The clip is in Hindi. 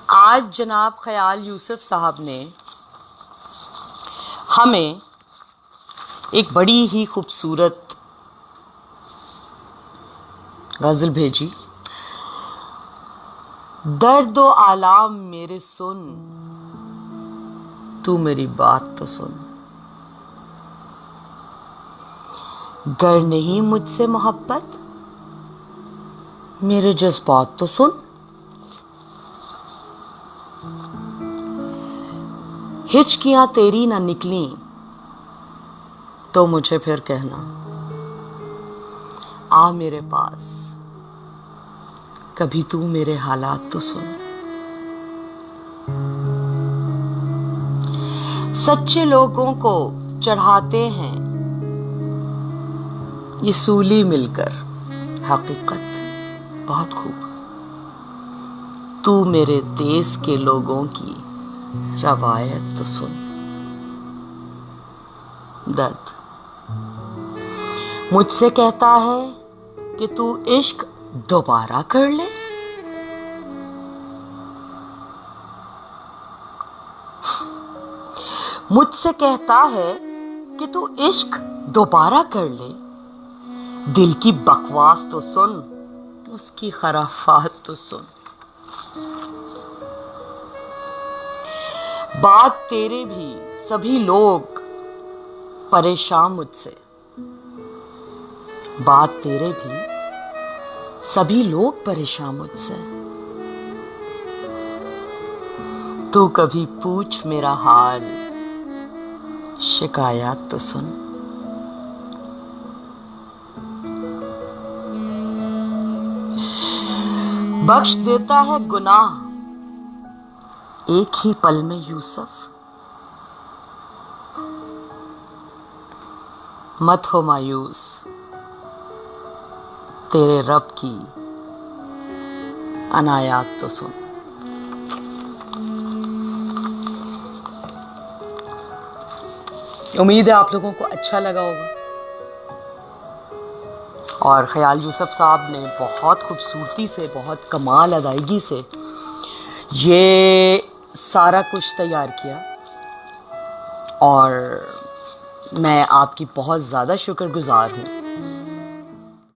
आज जनाब ख्याल यूसुफ साहब ने हमें एक बड़ी ही खूबसूरत गज़ल भेजी। दर्द व आलाम मेरे सुन, तू मेरी बात तो सुन। गर नहीं मुझसे मोहब्बत, मेरे जज्बात तो सुन। हिचकियां तेरी ना निकली तो मुझे फिर कहना, आ मेरे पास, कभी तू मेरे हालात तो सुन। सच्चे लोगों को चढ़ाते हैं ये सूली मिलकर हकीकत बहुत खूब। तू मेरे देश के लोगों की रवायत तो सुन। दर्द मुझसे कहता है कि तू इश्क दोबारा कर ले। मुझसे कहता है कि तू इश्क दोबारा कर ले। दिल की बकवास तो सुन, उसकी खराफात तो सुन। बात तेरे भी सभी लोग परेशान मुझसे। बात तेरे भी सभी लोग परेशान मुझसे। तू कभी पूछ मेरा हाल, शिकायत तो सुन। बख्श देता है गुनाह एक ही पल में यूसुफ। मत हो मायूस, तेरे रब की अनायात तो सुन। उम्मीद है आप लोगों को अच्छा लगा होगा। और ख्याल यूसुफ साहब ने बहुत खूबसूरती से, बहुत कमाल अदायगी से ये सारा कुछ तैयार किया और मैं आपकी बहुत ज़्यादा शुक्रगुजार हूँ